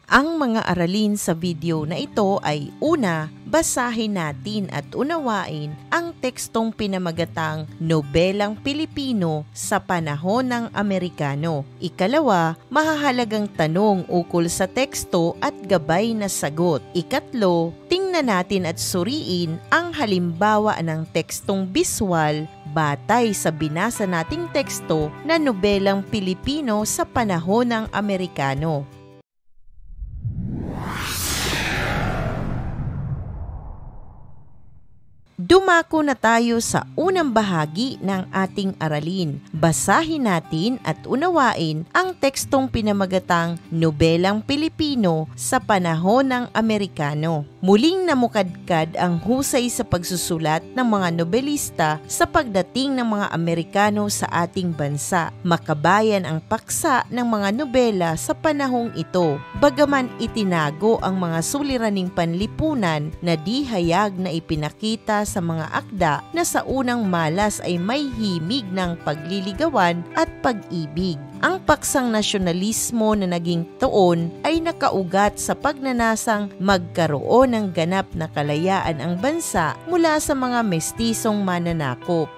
Ang mga aralin sa video na ito ay una, basahin natin at unawain ang tekstong pinamagatang Nobelang Pilipino sa Panahon ng Amerikano. Ikalawa, mahahalagang tanong ukol sa teksto at gabay na sagot. Ikatlo, tingnan natin at suriin ang halimbawa ng tekstong biswal batay sa binasa nating teksto na Nobelang Pilipino sa Panahon ng Amerikano. Dumako na tayo sa unang bahagi ng ating aralin. Basahin natin at unawain ang tekstong pinamagatang Nobelang Pilipino sa Panahon ng Amerikano. Muling namukadkad ang husay sa pagsusulat ng mga nobelista sa pagdating ng mga Amerikano sa ating bansa. Makabayan ang paksa ng mga nobela sa panahong ito. Bagaman itinago ang mga suliraning panlipunan na di hayag na ipinakita sa mga akda na sa unang malas ay may himig ng pagliligawan at pag-ibig. Ang paksang nasyonalismo na naging tuon ay nakaugat sa pagnanasang magkaroon ng ganap na kalayaan ang bansa mula sa mga mestisong mananakop.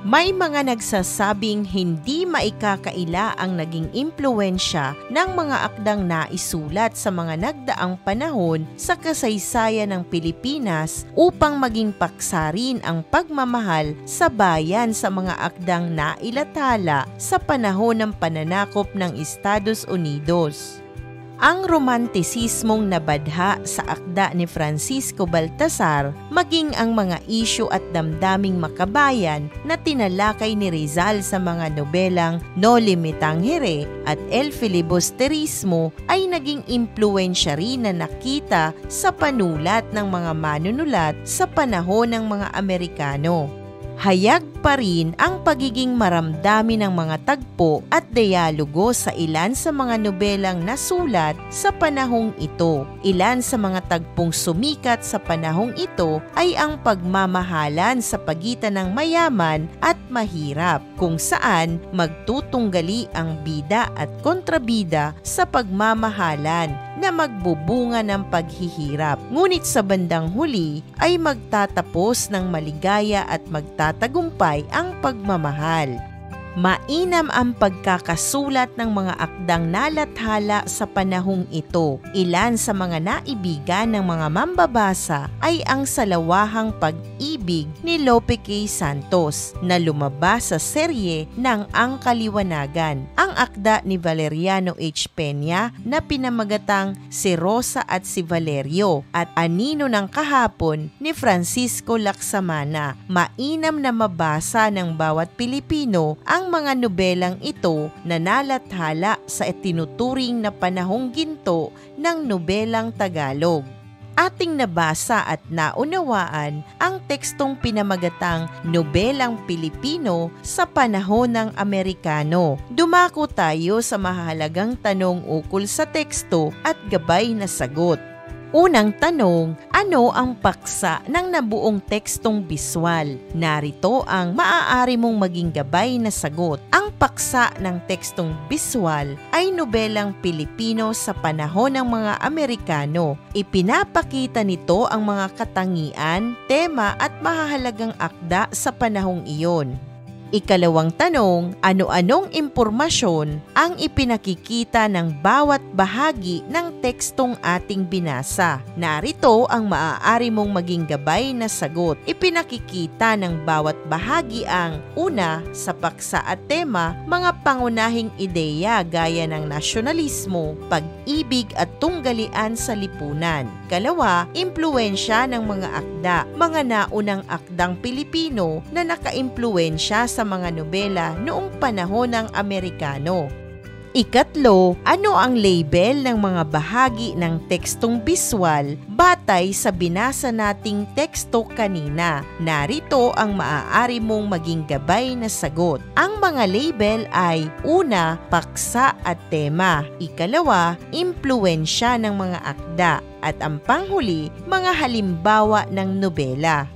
May mga nagsasabing hindi maikakaila ang naging impluwensya ng mga akdang naisulat sa mga nagdaang panahon sa kasaysayan ng Pilipinas upang maging paksarin ang pagmamahal sa bayan sa mga akdang nailathala sa panahon ng pananakop ng Estados Unidos. Ang romantisismong nabadha sa akda ni Francisco Baltasar, maging ang mga isyu at damdaming makabayan na tinalakay ni Rizal sa mga nobelang No Limitangere at El Filibusterismo ay naging impluwensya rin na nakita sa panulat ng mga manunulat sa panahon ng mga Amerikano. Hayag pa rin ang pagiging maramdami ng mga tagpo at dialogo sa ilan sa mga nobelang nasulat sa panahong ito. Ilan sa mga tagpong sumikat sa panahong ito ay ang pagmamahalan sa pagitan ng mayaman at mahirap, kung saan magtutunggali ang bida at kontrabida sa pagmamahalan na magbubunga ng paghihirap. Ngunit sa bandang huli ay magtatapos ng maligaya at magtatagumpay ang pagmamahal. Mainam ang pagkakasulat ng mga akdang nalathala sa panahong ito. Ilan sa mga naibigan ng mga mambabasa ay ang Salawahang Pag-ibig ni Lope K. Santos na lumabas sa serye ng Ang Kaliwanagan. Ang akda ni Valeriano H. Peña na pinamagatang Si Rosa at si Valerio at Anino ng Kahapon ni Francisco Laksamana. Mainam na mabasa ng bawat Pilipino ang mga nobelang ito na nalathala sa itinuturing na panahong ginto ng nobelang Tagalog. Ating nabasa at naunawaan ang tekstong pinamagatang Nobelang Pilipino sa Panahon ng Amerikano. Dumako tayo sa mahalagang tanong ukol sa teksto at gabay na sagot. Unang tanong, ano ang paksa ng nabuong tekstong biswal? Narito ang maaari mong maging gabay na sagot. Ang paksa ng tekstong biswal ay nobelang Pilipino sa panahon ng mga Amerikano. Ipinapakita nito ang mga katangian, tema at mahahalagang akda sa panahong iyon. Ikalawang tanong, ano-anong impormasyon ang ipinakikita ng bawat bahagi ng tekstong ating binasa? Narito ang maaari mong maging gabay na sagot. Ipinakikita ng bawat bahagi ang una, sa paksa at tema, mga pangunahing ideya gaya ng nasyonalismo, pag-ibig at tunggalian sa lipunan. Kalawa, impluwensya ng mga akda, mga naunang akdang Pilipino na nakaimpluwensya sa mga nobela noong panahon ng Amerikano. Ikatlo, ano ang label ng mga bahagi ng tekstong biswal batay sa binasa nating teksto kanina? Narito ang maaari mong maging gabay na sagot. Ang mga label ay una, paksa at tema. Ikalawa, impluwensya ng mga akda. At ang panghuli, mga halimbawa ng nobela.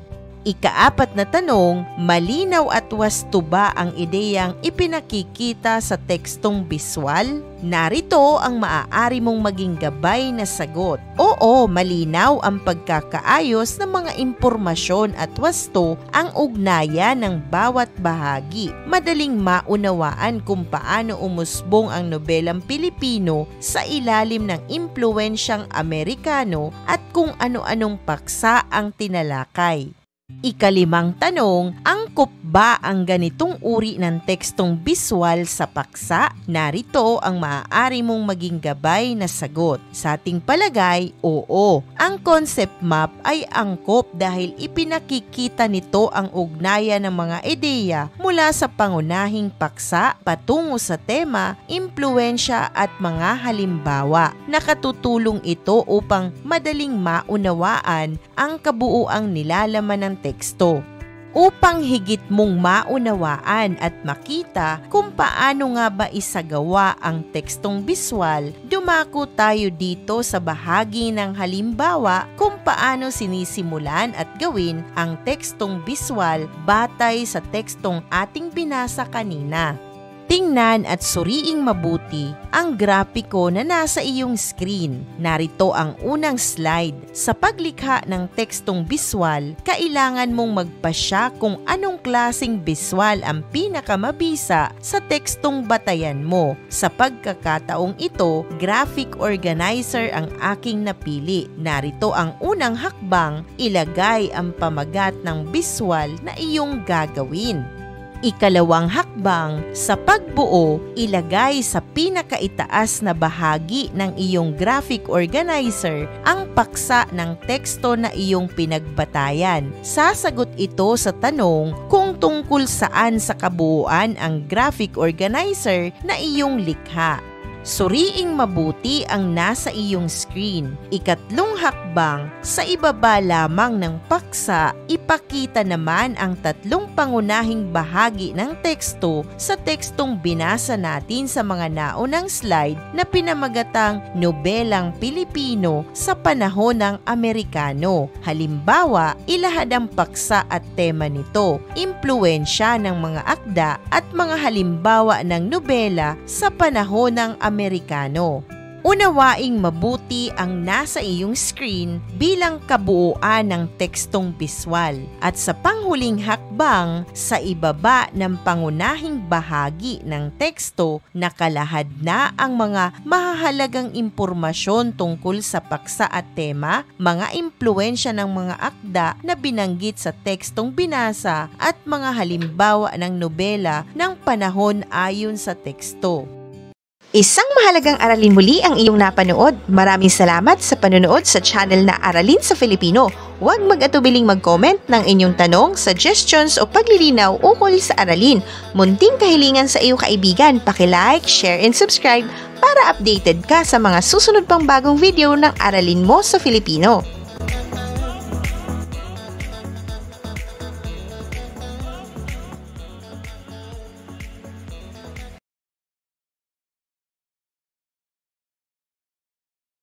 Ika-4 na tanong, malinaw at wasto ba ang ideyang ipinakikita sa tekstong biswal? Narito ang maaari mong maging gabay na sagot. Oo, malinaw ang pagkakaayos ng mga impormasyon at wasto ang ugnayan ng bawat bahagi. Madaling maunawaan kung paano umusbong ang nobelang Pilipino sa ilalim ng impluwensyang Amerikano at kung ano-anong paksa ang tinalakay. Ika-5 tanong, angkop ba ang ganitong uri ng tekstong biswal sa paksa? Narito ang maaari mong maging gabay na sagot. Sa ating palagay, oo. Ang concept map ay angkop dahil ipinakikita nito ang ugnayan ng mga ideya mula sa pangunahing paksa patungo sa tema, impluwensya at mga halimbawa. Nakatutulong ito upang madaling maunawaan ang kabuuang nilalaman ng teksto. Upang higit mong maunawaan at makita kung paano nga ba isagawa ang tekstong biswal, dumako tayo dito sa bahagi ng halimbawa kung paano sinisimulan at gawin ang tekstong biswal batay sa tekstong ating binasa kanina. Tingnan at suriing mabuti ang grafiko na nasa iyong screen. Narito ang unang slide. Sa paglikha ng tekstong biswal, kailangan mong magpasya kung anong klaseng biswal ang pinakamabisa sa tekstong batayan mo. Sa pagkakataong ito, graphic organizer ang aking napili. Narito ang unang hakbang, ilagay ang pamagat ng biswal na iyong gagawin. Ikalawang hakbang, sa pagbuo, ilagay sa pinakaitaas na bahagi ng iyong graphic organizer ang paksa ng teksto na iyong pinagbatayan. Sasagot ito sa tanong kung tungkol saan sa kabuuan ang graphic organizer na iyong likha. Suriing mabuti ang nasa iyong screen. Ikatlong hakbang, sa ibaba lamang ng paksa, ipakita naman ang 3 pangunahing bahagi ng teksto sa tekstong binasa natin sa mga naunang slide na pinamagatang Nobelang Pilipino sa Panahon ng Amerikano. Halimbawa, ilahad ang paksa at tema nito, impluwensya ng mga akda at mga halimbawa ng nobela sa panahon ng Amerikano. Unawaing mabuti ang nasa iyong screen bilang kabuuan ng tekstong biswal. At sa panghuling hakbang, sa ibaba ng pangunahing bahagi ng teksto, nakalahad na ang mga mahahalagang impormasyon tungkol sa paksa at tema, mga impluwensya ng mga akda na binanggit sa tekstong binasa at mga halimbawa ng nobela ng panahon ayon sa teksto. Isang mahalagang aralin muli ang iyong napanood. Maraming salamat sa panonood sa channel na Aralin sa Filipino. Huwag mag-atubiling mag-comment ng inyong tanong, suggestions o paglilinaw ukol sa aralin. Munting kahilingan sa iyong kaibigan, paki-like, share and subscribe para updated ka sa mga susunod pang bagong video ng Aralin mo sa Filipino.